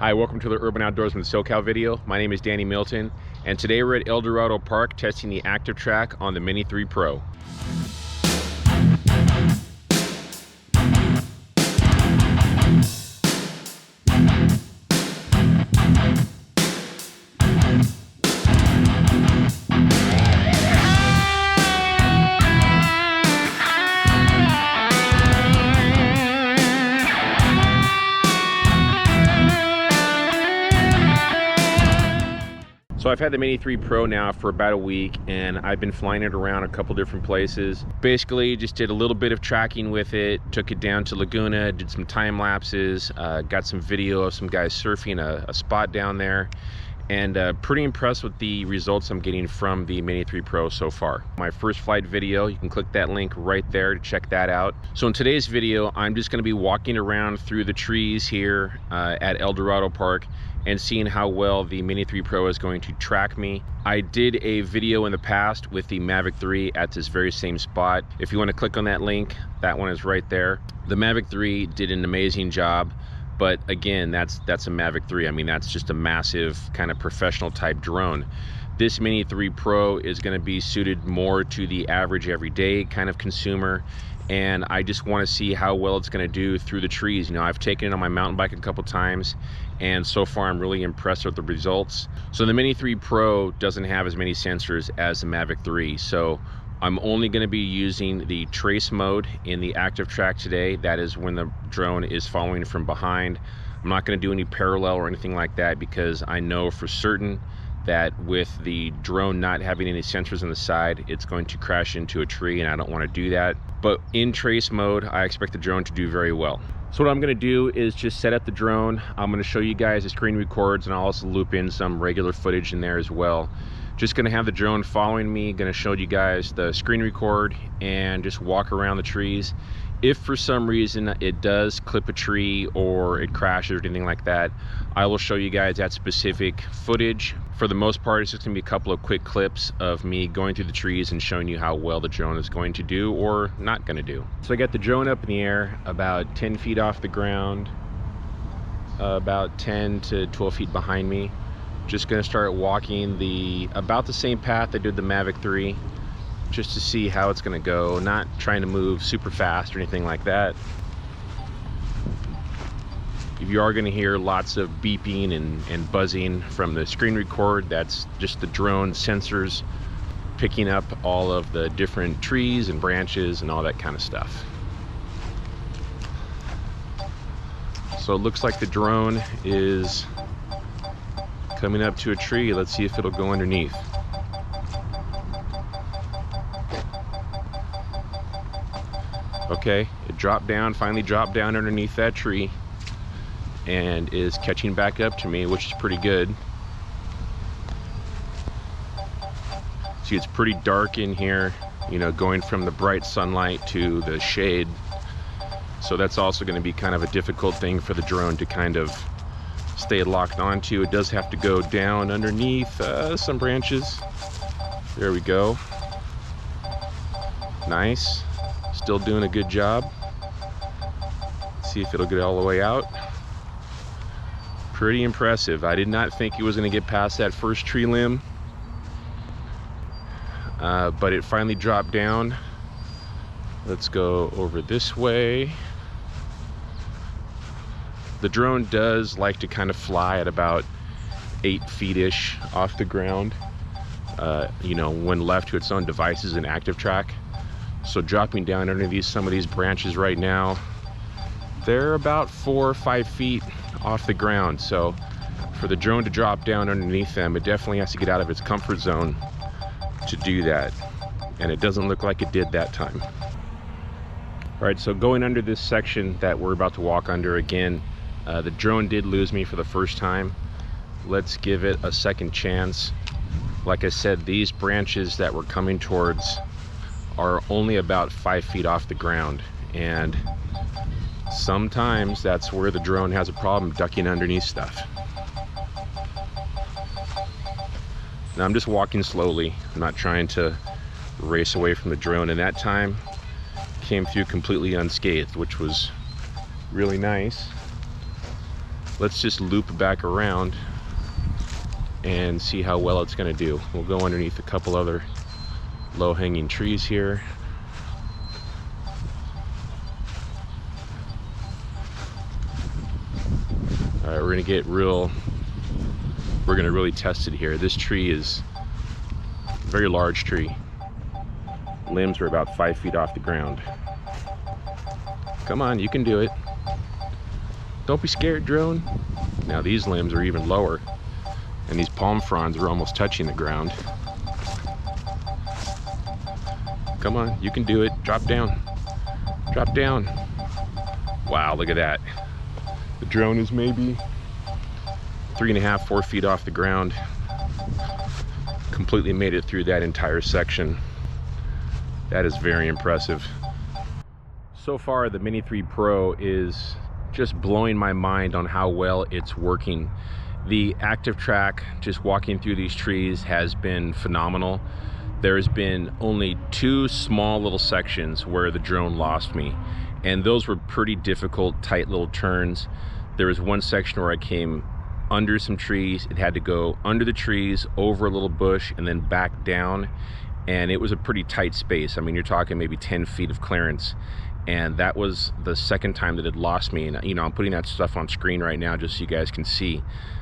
Hi, welcome to the Urban Outdoorsman SoCal video. My name is Danny Milton, and today we're at El Dorado Park testing the active track on the Mini 3 Pro. So I've had the Mini 3 Pro now for about a week, and I've been flying it around a couple different places. Basically just did a little bit of tracking with it, took it down to Laguna, did some time lapses, got some video of some guys surfing a spot down there, and pretty impressed with the results I'm getting from the Mini 3 Pro so far. My first flight video, you can click that link right there to check that out. So in today's video, I'm just going to be walking around through the trees here at El Dorado Park and seeing how well the Mini 3 Pro is going to track me. I did a video in the past with the Mavic 3 at this very same spot. If you want to click on that link, that one is right there. The Mavic 3 did an amazing job, but again, that's a Mavic 3. I mean, that's just a massive kind of professional type drone. This Mini 3 Pro is going to be suited more to the average everyday kind of consumer, and I just want to see how well it's going to do through the trees. You know, I've taken it on my mountain bike a couple times, and so far I'm really impressed with the results. So the Mini 3 Pro doesn't have as many sensors as the Mavic 3, so I'm only going to be using the trace mode in the active track today. That is when the drone is following from behind. I'm not going to do any parallel or anything like that, because I know for certain that with the drone not having any sensors on the side, it's going to crash into a tree, and I don't want to do that. But in trace mode, I expect the drone to do very well. So what I'm going to do is just set up the drone. I'm going to show you guys the screen records, and I'll also loop in some regular footage in there as well. Just going to have the drone following me, going to show you guys the screen record and just walk around the trees. If for some reason it does clip a tree or it crashes or anything like that, I will show you guys that specific footage. For the most part, it's just gonna be a couple of quick clips of me going through the trees and showing you how well the drone is going to do or not gonna do. So I got the drone up in the air about 10 feet off the ground, about 10 to 12 feet behind me. Just gonna start walking about the same path I did the Mavic 3, just to see how it's gonna go. Not trying to move super fast or anything like that. If you are gonna hear lots of beeping and buzzing from the screen record, that's just the drone sensors picking up all of the different trees and branches and all that kind of stuff. So it looks like the drone is coming up to a tree. Let's see if it'll go underneath. Okay, it dropped down, finally dropped down underneath that tree and is catching back up to me, which is pretty good. See, it's pretty dark in here, you know, going from the bright sunlight to the shade. So that's also going to be kind of a difficult thing for the drone to kind of stay locked onto. It does have to go down underneath some branches. There we go. Nice. Still doing a good job. See if it'll get all the way out. Pretty impressive. I did not think it was going to get past that first tree limb, but it finally dropped down. Let's go over this way. The drone does like to kind of fly at about 8 feet-ish off the ground, you know, when left to its own devices in active track. So dropping down underneath some of these branches right now, they're about 4 or 5 feet off the ground. So for the drone to drop down underneath them, it definitely has to get out of its comfort zone to do that. And it doesn't look like it did that time. All right, so going under this section that we're about to walk under again, the drone did lose me for the first time. Let's give it a second chance. Like I said, these branches that we're coming towards are only about 5 feet off the ground, and sometimes that's where the drone has a problem ducking underneath stuff. Now I'm just walking slowly. I'm not trying to race away from the drone, and that time came through completely unscathed, which was really nice. let's just loop back around and see how well it's going to do. We'll go underneath a couple other low-hanging trees here. All right, we're going to really test it here. This tree is a very large tree. Limbs are about 5 feet off the ground. Come on, you can do it. Don't be scared, drone. Now these limbs are even lower, and these palm fronds are almost touching the ground. Come on, you can do it. Drop down. Drop down. Wow, look at that. The drone is maybe 3.5, 4 feet off the ground. Completely made it through that entire section. That is very impressive. So far, the Mini 3 Pro is just blowing my mind on how well it's working. The active track, just walking through these trees, has been phenomenal. There's been only 2 small little sections where the drone lost me, and those were pretty difficult, tight little turns. There was one section where I came under some trees. It had to go under the trees, over a little bush, and then back down, and it was a pretty tight space. I mean, you're talking maybe 10 feet of clearance, and that was the second time that it lost me. And you know, I'm putting that stuff on screen right now just so you guys can see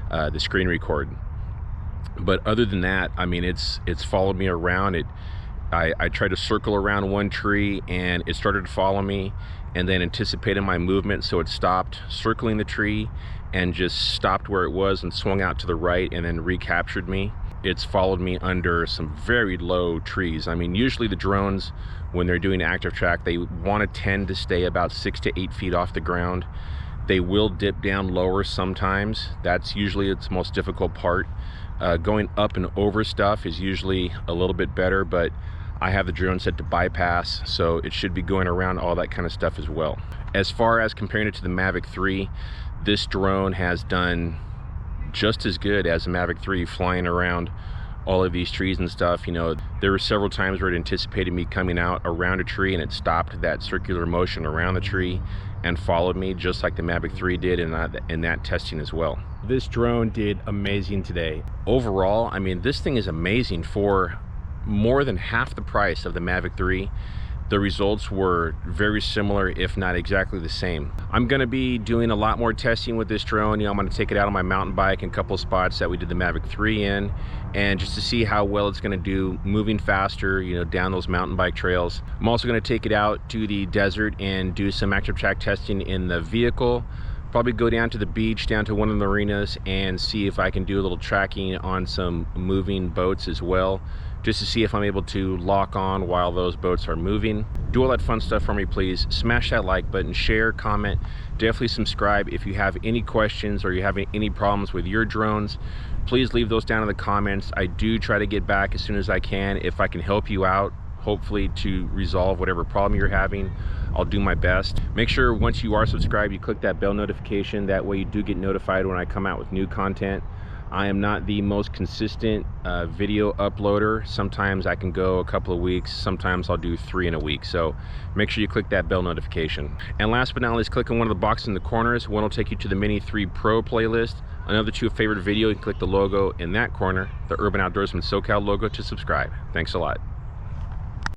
the screen record. But other than that, I mean, it's followed me around. I tried to circle around one tree and it started to follow me, and then anticipated my movement, so it stopped circling the tree and just stopped where it was and swung out to the right and then recaptured me. It's followed me under some very low trees. I mean, usually the drones, when they're doing active track, they want to tend to stay about 6 to 8 feet off the ground. They will dip down lower sometimes. That's usually its most difficult part. Going up and over stuff is usually a little bit better, but I have the drone set to bypass, so it should be going around all that kind of stuff as well. As far as comparing it to the Mavic 3, this drone has done just as good as the Mavic 3 flying around all of these trees and stuff. You know, there were several times where it anticipated me coming out around a tree and it stopped that circular motion around the tree and followed me, just like the Mavic 3 did in that testing as well. This drone did amazing today. Overall, I mean, this thing is amazing. For more than half the price of the Mavic 3, the results were very similar, if not exactly the same. I'm gonna be doing a lot more testing with this drone. You know, I'm gonna take it out on my mountain bike in a couple of spots that we did the Mavic 3 in, and just to see how well it's gonna do moving faster, you know, down those mountain bike trails. I'm also gonna take it out to the desert and do some active track testing in the vehicle. Probably go down to the beach, down to one of the marinas, and see if I can do a little tracking on some moving boats as well, just to see if I'm able to lock on while those boats are moving. Do all that fun stuff for me, please. Smash that like button, share, comment, definitely subscribe. If you have any questions or you're having any problems with your drones, please leave those down in the comments. I do try to get back as soon as I can. If I can help you out, hopefully to resolve whatever problem you're having, I'll do my best. Make sure once you are subscribed, you click that bell notification. That way you do get notified when I come out with new content. I am not the most consistent video uploader. Sometimes I can go a couple of weeks, sometimes I'll do 3 in a week. So make sure you click that bell notification. And last but not least, click on one of the boxes in the corners. One will take you to the Mini 3 Pro playlist. Another to a favorite video, you can click the logo in that corner, the Urban Outdoorsman SoCal logo, to subscribe. Thanks a lot.